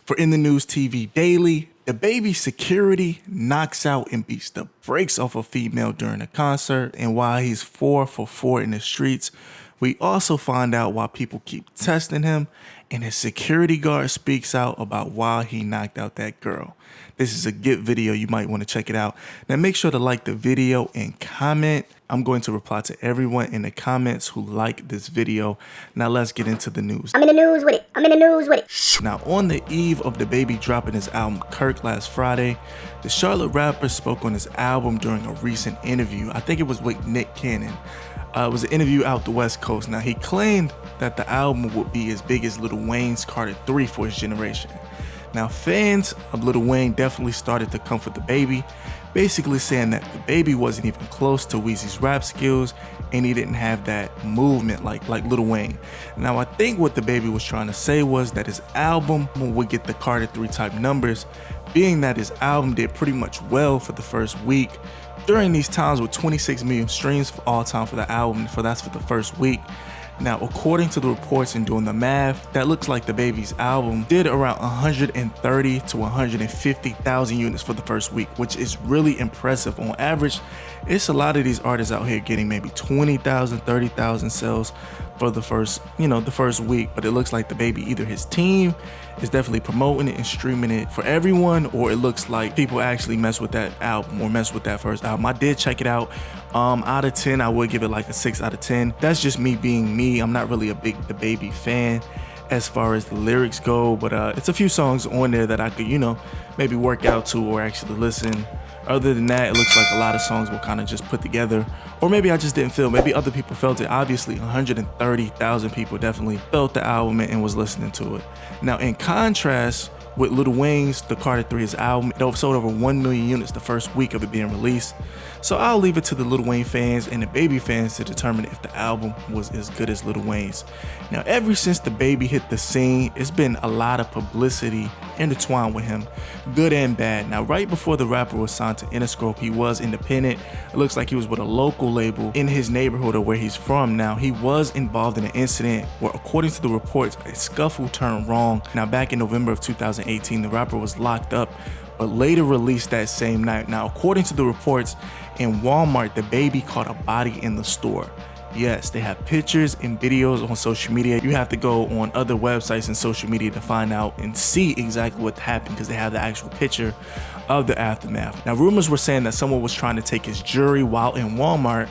For In the News TV Daily, DaBaby Security knocks out and beats the brakes off a female during a concert, and while he's 4 for 4 in the streets, we also find out why people keep testing him, and his security guard speaks out about why he knocked out that girl. This is a good video. You might want to check it out. Now make sure to like the video and comment. I'm going to reply to everyone in the comments who like this video. Now let's get into the news. I'm in the news with it. Now on the eve of DaBaby dropping his album Kirk last Friday, the Charlotte rapper spoke on his album during a recent interview. I think it was with Nick Cannon. It was an interview out the West Coast. Now he claimed that the album would be as big as Lil Wayne's Carter 3 for his generation. Now fans of Lil Wayne definitely started to comfort DaBaby, basically saying that DaBaby wasn't even close to Weezy's rap skills and he didn't have that movement like Lil Wayne. Now I think what DaBaby was trying to say was that his album would get the Carter 3 type numbers, being that his album did pretty much well for the first week. During these times with 26 million streams for all time for the album, that's for the first week. Now, according to the reports and doing the math, that looks like DaBaby's album did around 130 to 150,000 units for the first week, which is really impressive. On average, it's a lot of these artists out here getting maybe 20,000, 30,000 sales for the first week. But it looks like DaBaby, either his team is definitely promoting it and streaming it for everyone, or it looks like people actually mess with that album or mess with that first album. I did check it out. Out of 10, I would give it like a 6 out of 10. That's just me being me. I'm not really a big DaBaby fan as far as the lyrics go, but it's a few songs on there that I could, maybe work out to or actually listen. Other than that, it looks like a lot of songs were kind of just put together, or maybe I just didn't feel. Maybe other people felt it. Obviously, 130,000 people definitely felt the album and was listening to it. Now, in contrast, with Lil Wayne's The Carter 3, his album, it sold over 1 million units the first week of it being released. So I'll leave it to the Lil Wayne fans and the DaBaby fans to determine if the album was as good as Lil Wayne's. Now, ever since DaBaby hit the scene, it's been a lot of publicity intertwined with him, good and bad. Now, right before the rapper was signed to Interscope, he was independent. It looks like he was with a local label in his neighborhood or where he's from. Now, he was involved in an incident where, according to the reports, a scuffle turned wrong. Now, back in November of 2018, the rapper was locked up, but later released that same night. Now, according to the reports, in Walmart, DaBaby caught a body in the store. Yes, they have pictures and videos on social media. You have to go on other websites and social media to find out and see exactly what happened, because they have the actual picture of the aftermath. Now, rumors were saying that someone was trying to take his jewelry while in Walmart,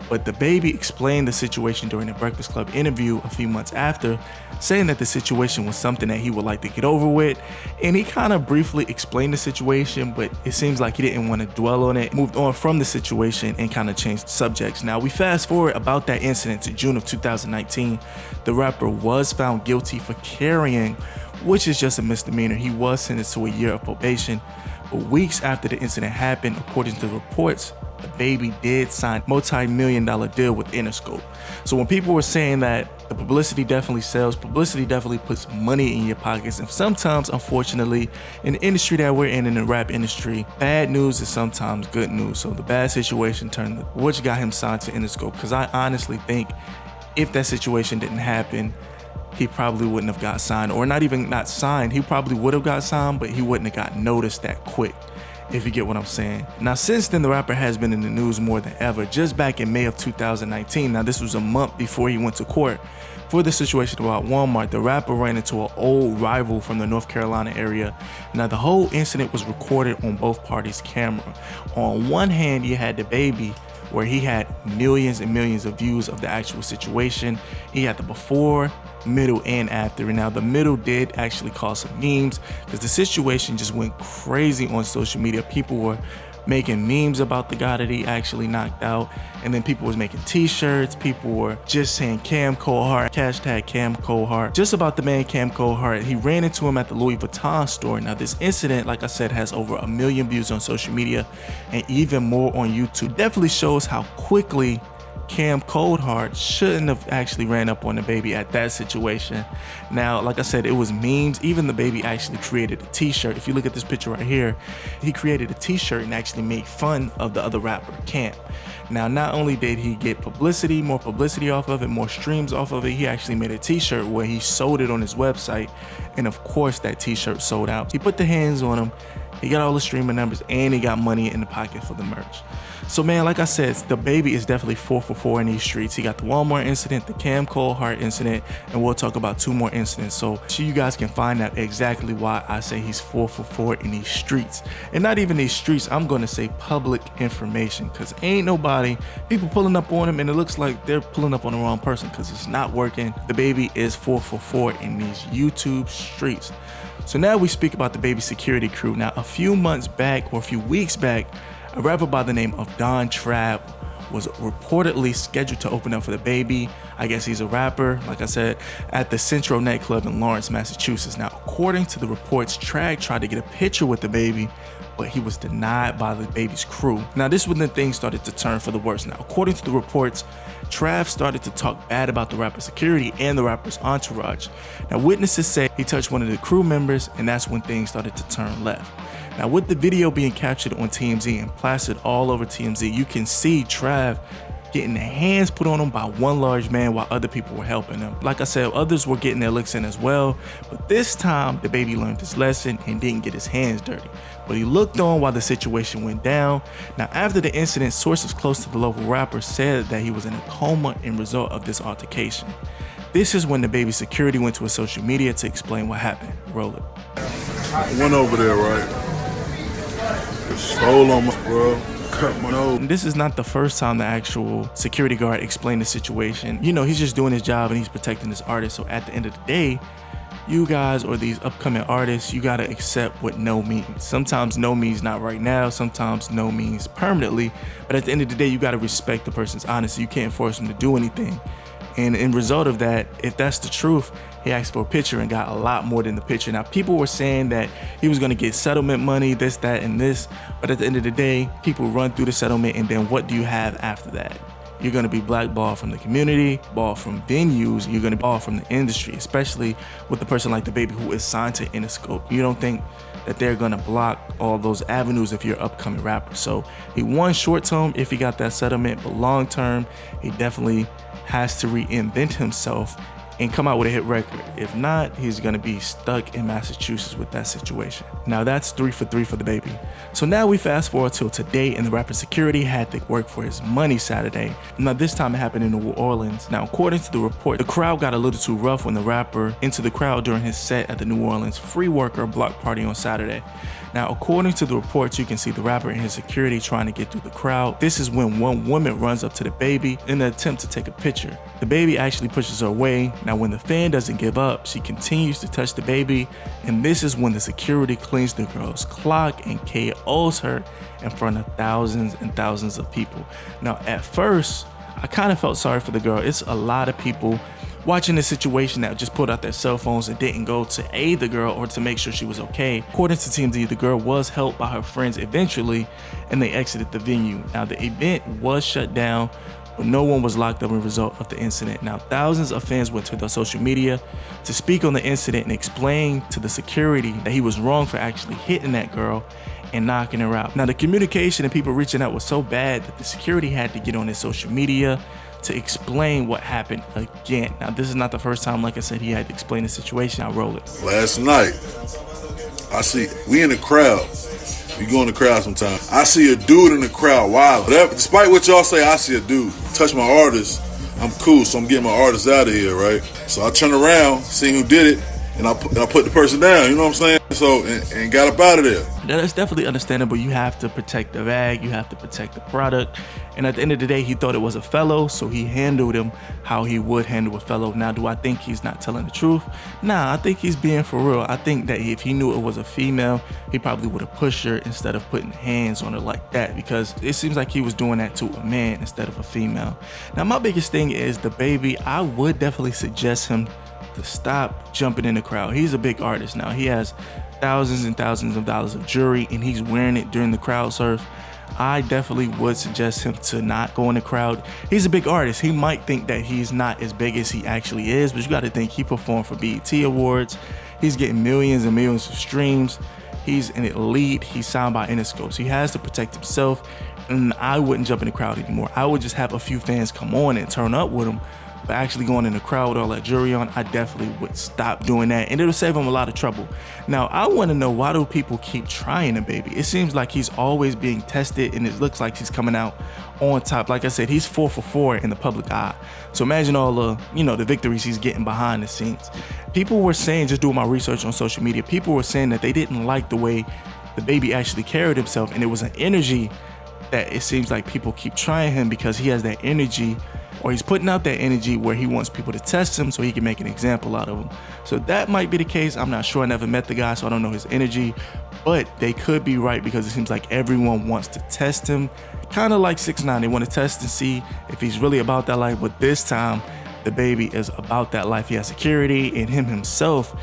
but DaBaby explained the situation during a Breakfast Club interview a few months after, saying that the situation was something that he would like to get over with. And he kind of briefly explained the situation, but it seems like he didn't want to dwell on it, moved on from the situation and kind of changed subjects. Now, we fast forward about that incident to June of 2019. The rapper was found guilty for carrying, which is just a misdemeanor. He was sentenced to a year of probation. But weeks after the incident happened, according to the reports, DaBaby did sign a multi-million-dollar deal with Interscope. So when people were saying that the publicity definitely sells, publicity definitely puts money in your pockets. And sometimes, unfortunately, in the industry that we're in the rap industry, bad news is sometimes good news. So the bad situation turned, which got him signed to Interscope. Because I honestly think if that situation didn't happen, he probably wouldn't have got signed, or not signed. He probably would have got signed, but he wouldn't have got noticed that quick, if you get what I'm saying. Now, since then, the rapper has been in the news more than ever. Just back in May of 2019, now this was a month before he went to court for the situation about Walmart, the rapper ran into an old rival from the North Carolina area. Now, the whole incident was recorded on both parties' camera. On one hand, you had DaBaby, where he had millions and millions of views of the actual situation. He had the before, middle, and after. And now the middle did actually cause some memes, because the situation just went crazy on social media. People were making memes about the guy that he actually knocked out, and then people was making t-shirts. People were just saying Cam Coldheart, hashtag Cam Coldheart, just about the man Cam Coldheart. He ran into him at the Louis Vuitton store. Now, this incident, like I said, has over 1 million views on social media and even more on YouTube. Definitely shows how quickly Cam Coldheart shouldn't have actually ran up on DaBaby at that situation. Now, like I said, it was memes. Even DaBaby actually created a t-shirt. If you look at this picture right here, he created a t-shirt and actually made fun of the other rapper, Cam. Now, not only did he get publicity, more publicity off of it, more streams off of it, he actually made a t-shirt where he sold it on his website. And of course, that t-shirt sold out. He put the hands on him. He got all the streaming numbers and he got money in the pocket for the merch. So man, like I said, DaBaby is definitely 4 for 4 in these streets. He got the Walmart incident, the Cam Coldheart incident, and we'll talk about 2 more incidents. So you guys can find out exactly why I say he's 4 for 4 in these streets. And not even these streets, I'm gonna say public information, because ain't nobody, people pulling up on him and it looks like they're pulling up on the wrong person because it's not working. DaBaby is 4 for 4 in these YouTube streets. So now we speak about DaBaby Security crew. Now, a few months back or a few weeks back, a rapper by the name of Don Trav was reportedly scheduled to open up for DaBaby. I guess he's a rapper, like I said, at the Central nightclub in Lawrence, Massachusetts. Now, according to the reports, Trav tried to get a picture with DaBaby, but he was denied by DaBaby's crew. Now, this is when the things started to turn for the worse. Now, according to the reports, Trav started to talk bad about the rapper's security and the rapper's entourage. Now, witnesses say he touched one of the crew members, and that's when things started to turn left. Now, with the video being captured on TMZ and plastered all over TMZ, you can see Trav getting their hands put on him by one large man while other people were helping him. Like I said, others were getting their licks in as well, but this time DaBaby learned his lesson and didn't get his hands dirty. But he looked on while the situation went down. Now, after the incident, sources close to the local rapper said that he was in a coma in result of this altercation. This is when DaBaby Security went to his social media to explain what happened. Roll it. I went over there, right? Stole on my bro. Cut my nose. This is not the first time the actual security guard explained the situation. You know, he's just doing his job and he's protecting his artist. So at the end of the day, you guys or these upcoming artists, you gotta accept what no means. Sometimes no means not right now, sometimes no means permanently. But at the end of the day, you gotta respect the person's honesty. You can't force them to do anything. And in result of that, if that's the truth, he asked for a picture and got a lot more than the picture. Now, people were saying that he was gonna get settlement money, this, that, and this. But at the end of the day, people run through the settlement, and then what do you have after that? You're gonna be blackballed from the community, balled from venues, you're gonna be balled from the industry, especially with a person like DaBaby who is signed to Interscope. You don't think that they're gonna block all those avenues if you're an upcoming rapper. So he won short term if he got that settlement, but long term, he definitely has to reinvent himself and come out with a hit record. If not, he's gonna be stuck in Massachusetts with that situation. Now that's 3 for 3 for DaBaby. So now we fast forward till today, and the rapper Security had to work for his money Saturday. Now this time it happened in New Orleans. Now according to the report, the crowd got a little too rough when the rapper entered the crowd during his set at the New Orleans Free Worker block party on Saturday. Now, according to the reports, you can see the rapper and his security trying to get through the crowd. This is when one woman runs up to DaBaby in an attempt to take a picture. DaBaby actually pushes her away. Now, when the fan doesn't give up, she continues to touch DaBaby, and this is when the security cleans the girl's clock and KOs her in front of thousands and thousands of people. Now, at first, I kind of felt sorry for the girl. It's a lot of people watching the situation that just pulled out their cell phones and didn't go to aid the girl or to make sure she was okay. According to TMZ, the girl was helped by her friends eventually, and they exited the venue. Now, the event was shut down, but no one was locked up as a result of the incident. Now, thousands of fans went to their social media to speak on the incident and explain to the security that he was wrong for actually hitting that girl and knocking her out. Now, the communication and people reaching out was so bad that the security had to get on his social media to explain what happened again. Now, this is not the first time, like I said, he had to explain the situation. I'll roll it. Last night, we in the crowd. We go in the crowd sometimes. I see a dude in the crowd wilding. Despite what y'all say, I see a dude touch my artist. I'm cool, so I'm getting my artist out of here, right? So I turn around, see who did it, and I put the person down, you know what I'm saying? So, and got up out of there. That's definitely understandable. You have to protect the bag, you have to protect the product. And at the end of the day, he thought it was a fellow, so he handled him how he would handle a fellow. Now, do I think he's not telling the truth? Nah, I think he's being for real. I think that if he knew it was a female, he probably would have pushed her instead of putting hands on her like that, because it seems like he was doing that to a man instead of a female. Now, my biggest thing is DaBaby. I would definitely suggest him to stop jumping in the crowd. He's a big artist now. He has thousands and thousands of dollars of jewelry, and he's wearing it during the crowd surf. I definitely would suggest him to not go in the crowd. He's a big artist. He might think that he's not as big as he actually is, but you got to think he performed for BET Awards. He's getting millions and millions of streams. He's an elite. He's signed by Interscope, so he has to protect himself. And I wouldn't jump in the crowd anymore. I would just have a few fans come on and turn up with him. But actually going in the crowd with all that jewelry on, I definitely would stop doing that, and it'll save him a lot of trouble. Now, I want to know, why do people keep trying DaBaby? It seems like he's always being tested, and it looks like he's coming out on top. Like I said, he's 4 for 4 in the public eye. So imagine all the, the victories he's getting behind the scenes. People were saying, just doing my research on social media, people were saying that they didn't like the way DaBaby actually carried himself, and it was an energy that it seems like people keep trying him because he has that energy, or he's putting out that energy where he wants people to test him so he can make an example out of him. So that might be the case. I'm not sure. I never met the guy, so I don't know his energy, but they could be right because it seems like everyone wants to test him. Kind of like 6ix9ine, they want to test and see if he's really about that life, but this time DaBaby is about that life. He has security, and him himself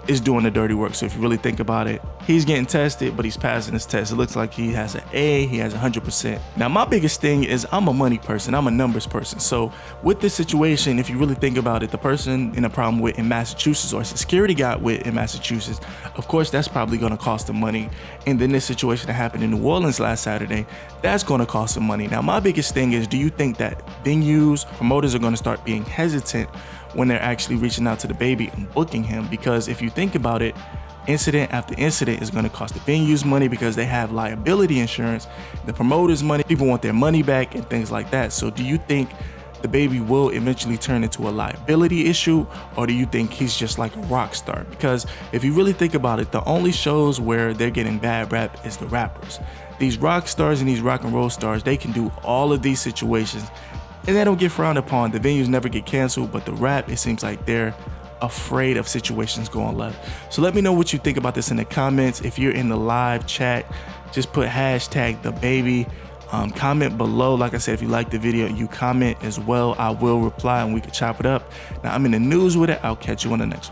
is doing the dirty work. So if you really think about it, he's getting tested, but he's passing his test. It looks like he has an A, he has 100%. Now, my biggest thing is I'm a money person, I'm a numbers person. So with this situation, if you really think about it, the person in a problem with in Massachusetts, or security got with in Massachusetts, of course, that's probably gonna cost them money. And then this situation that happened in New Orleans last Saturday, that's gonna cost them money. Now, my biggest thing is, do you think that venues, promoters are gonna start being hesitant when they're actually reaching out to DaBaby and booking him? Because if you think about it, incident after incident is going to cost the venues money because they have liability insurance, the promoters money, people want their money back and things like that. So do you think DaBaby will eventually turn into a liability issue, or do you think he's just like a rock star? Because if you really think about it, the only shows where they're getting bad rap is the rappers. These rock stars and these rock and roll stars, they can do all of these situations and they don't get frowned upon. The venues never get canceled, but the rap, it seems like they're afraid of situations going left. So let me know what you think about this in the comments. If you're in the live chat, just put hashtag DaBaby. Comment below. Like I said, if you like the video, you comment as well. I will reply and we can chop it up. Now, I'm in the news with it. I'll catch you on the next one.